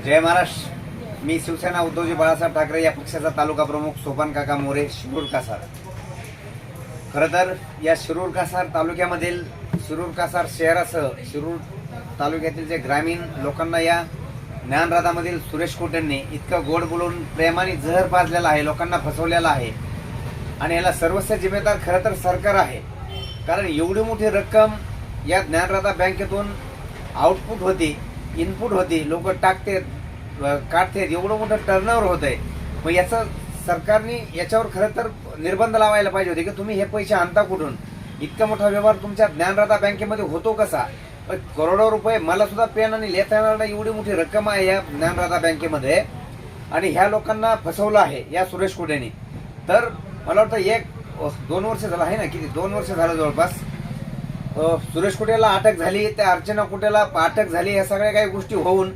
जय महाराष्ट्र। मी शिवसेना उद्धवजी बाळासाहेब ठाकरे या पक्षाचा तालुका प्रमुख सोपान काका मोरे, शिरूर कासार। खरं तर या शिरूर कासार तालुक्यामधील शिरूर कासार शहरासह शिरूर तालुक्यातील जे ग्रामीण लोकांना या ज्ञानराधामधील सुरेश कोटेंनी इतकं गोड बोलून प्रेमाने जहर पाजलेला आहे, लोकांना फसवलेला आहे। आणि याला सर्वस्व जिम्मेदार खरं तर सरकार आहे। कारण एवढी मोठी रक्कम या ज्ञानराधा बँकेतून आउटपुट होती, इनपुट होती, लोक टाकते काढते, एवढं मोठं टर्नओव्हर होत आहे। मग याचं सरकारने याच्यावर खरं तर निर्बंध लावायला पाहिजे होते की तुम्ही हे पैसे आणता कुठून, इतका मोठा व्यवहार तुमच्या ज्ञानराधा बँकेमध्ये होतो कसा। करोडो रुपये, मला सुद्धा पेन आणि लिहिता येणार नाही एवढी मोठी रक्कम आहे या ज्ञानराधा बँकेमध्ये, आणि ह्या लोकांना फसवलं आहे या सुरेश कोटेंनी। तर मला वाटतं 1-2 वर्ष झालं आहे ना, किती 2 वर्ष झालं जवळपास सुरेश कोटेला अटक झाली, त्या अर्चना कोटेला अटक झाली, या सगळ्या काही गोष्टी होऊन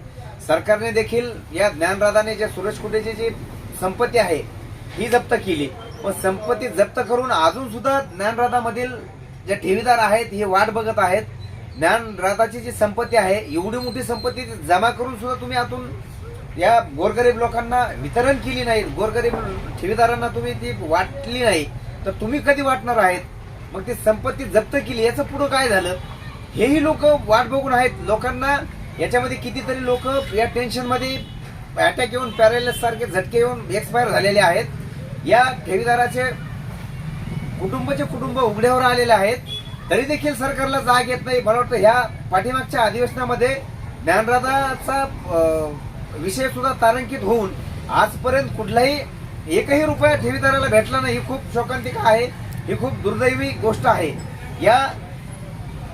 सरकारने देखील या ज्ञानराधाने जे सुरेश कोटेची जी संपत्ती आहे ही जप्त केली। व संपत्ती जप्त करून अजून सुद्धा ज्ञानराधामधील जे ठेवीदार आहेत हे वाट बघत आहेत। ज्ञानराधाची जी संपत्ती आहे एवढी मोठी संपत्ती जमा करून सुद्धा तुम्ही आतून या गोरगरीब लोकांना वितरण केली नाही, गोरगरीब ठेवीदारांना तुम्ही ती वाटली नाही, तर तुम्ही कधी वाटणार आहेत। मग ती संपत्ती जप्त केली, याचं पुढं काय झालं हेही लोक वाट बघून आहेत। लोकांना याच्यामध्ये कितीतरी लोक या टेन्शनमध्ये अटॅक येऊन, पॅरालिसिस सारखे झटके येऊन एक्सपायर झालेले आहेत। या ठेवीदाराचे कुटुंब उघड्यावर आलेले आहेत, तरी देखील सरकारला जाग येत नाही। मला वाटतं ह्या पाठीमागच्या अधिवेशनामध्ये ज्ञानराधाचा विषय सुद्धा तारांकित होऊन आजपर्यंत कुठलाही एकही रुपया ठेवीदाराला भेटला नाही। ही खूप शोकांतिका आहे, ही खूप दुर्दैवी गोष्ट आहे। या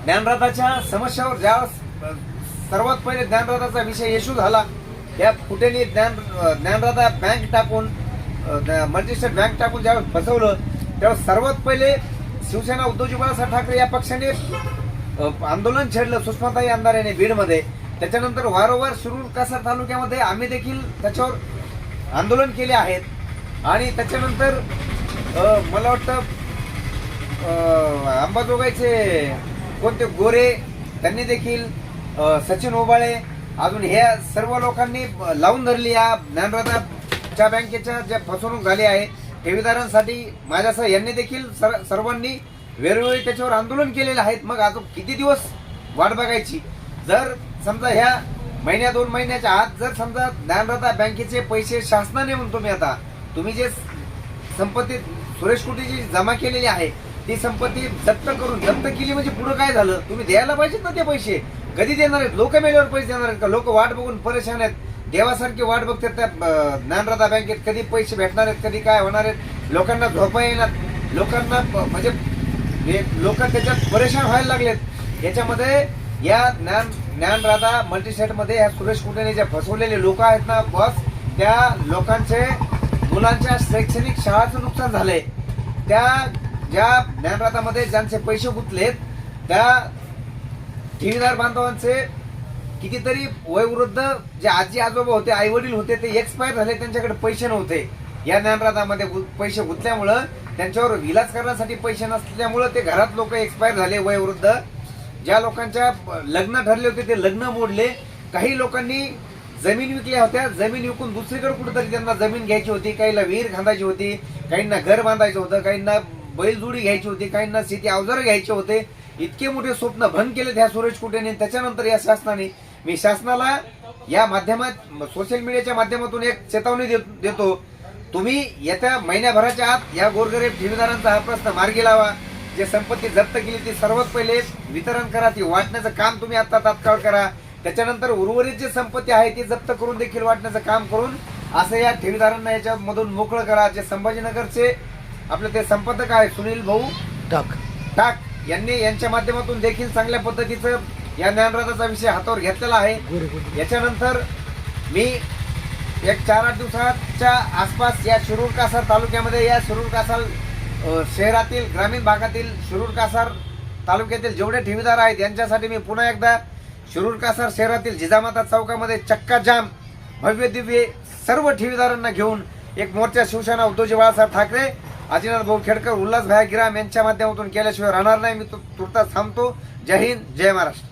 ज्ञानराधाच्या समस्यावर ज्या सर्वात पहिले ज्ञानराधाचा विषय इश्यू झाला, या कुठेनी ज्ञानराधा बँक टाकून, मल्टीस्टेट बँक टाकून ज्यावेळेस फसवलं, त्यावेळेस सर्वात पहिले शिवसेना उद्धवजी बाळासाहेब ठाकरे या पक्षाने आंदोलन छेडलं सुषमाताई अंधारे यांनी बीडमध्ये। त्याच्यानंतर वारंवार शिरूर कासार तालुक्यामध्ये आम्ही देखील त्याच्यावर आंदोलन केले आहेत। आणि त्याच्यानंतर मला वाटतं अंबाजोगाईचे कोणते गोरे त्यांनी देखील, सचिन ओबाळे, अजून हे सर्व लोकांनी लावून धरली या ज्ञानराधाच्या बँकेच्या ज्या फसवणूक झाली आहे ठेवीदारांसाठी। माझ्यासह यांनी देखील सर्वांनी वेळोवेळी त्याच्यावर आंदोलन केलेले आहेत। मग आता किती दिवस वाट बघायची? जर समजा ह्या महिन्या 2 महिन्याच्या आत जर समजा ज्ञानराधा बँकेचे पैसे शासनाने म्हणून तुम्ही जे संपत्ती सुरेश कोटेची जमा केलेली आहे ती संपत्ती जप्त केली, म्हणजे पुढे काय झालं? तुम्ही द्यायला पाहिजेत ना ते पैसे। कधी देणार आहेत? लोक मेल्यावर पैसे देणार आहेत का? लोक वाट बघून परेशान आहेत, देवासारखी वाट बघतात त्या ज्ञानराधा बँकेत कधी पैसे भेटणार आहेत, कधी काय होणार आहेत। लोकांना झोपा येणार, लोकांना म्हणजे लोक त्याच्यात परेशान व्हायला लागलेत। याच्यामध्ये या ज्ञानराधा मल्टीस्टेटमध्ये ह्या सुरेश कोटेने जे फसवलेले लोक आहेत ना बॉस, त्या लोकांचे मुलांच्या शैक्षणिक शाळांचं नुकसान झालंय। त्या ज्या ज्ञानराधामध्ये ज्यांचे पैसे गुंतलेत त्या ठेवीदार बांधवांचे कितीतरी वयोवृद्ध जे आजी आजोबा होते, आई वडील होते, ते एक्सपायर झाले, त्यांच्याकडे पैसे नव्हते। या ज्ञानराधामध्ये पैसे गुंतल्यामुळं त्यांच्यावर इलाज करण्यासाठी पैसे नसल्यामुळं ते घरात लोक एक्सपायर झाले, वयोवृद्ध। ज्या लोकांच्या लग्न ठरले होते ते लग्न मोडले। काही लोकांनी जमीन विकल्या होत्या, जमीन विकून दुसरीकडे कुठेतरी त्यांना जमीन घ्यायची होती, काहीला विहीर खांदायची होती, काहींना घर बांधायचं होतं, काहींना बैलजोडी घ्यायची होती, काहींना शेती अवजार घ्यायचे होते। इतके मोठे स्वप्न भंग केले त्या सुरेश कोटेने। त्याच्यानंतर या शासनाने, मी शासनाला या माध्यमात सोशल मीडियाच्या माध्यमातून एक चेतावणी देतो, तुम्ही येत्या महिन्याभराच्या आत या गोरगरीब ठेवीदारांचा हा प्रश्न मार्गी लावा। जे संपत्ती जप्त केली ती सर्वात पहिले वितरण करा, ती वाटण्याचं काम तुम्ही आता तात्काळ करा। त्याच्यानंतर उर्वरित जी संपत्ती आहे ती जप्त करून देखील वाटण्याचं काम करून असं या ठेवीदारांना याच्यामधून मोकळं करा। जे संभाजीनगरचे आपले ते संपादक आहे सुनील भाऊ टाक यांच्या माध्यमातून देखील चांगल्या पद्धतीचं या ज्ञानराधाचा विषय हातावर घेतलेला आहे। याच्यानंतर मी एक 4-8 दिवसाच्या आसपास या शिरूर कासार तालुक्यामध्ये, या शिरूर कासार शहरातील ग्रामीण भागातील शिरूर कासार तालुक्यातील जेवढे ठेवीदार आहेत यांच्यासाठी मी पुन्हा एकदा शिरूर कासार शहरातील जिजामाता चौकामध्ये चक्का जाम भव्य दिव्य सर्व ठेवीदारांना घेऊन एक मोर्चा शिवसेना उद्धवजी बाळासाहेब ठाकरे, आदिनाथ भाऊ खेडकर, उल्हास भाई गिराम यांच्या माध्यमातून केल्याशिवाय राहणार नाही। मी तुर्तास थांबतो। जय हिंद, जय महाराष्ट्र।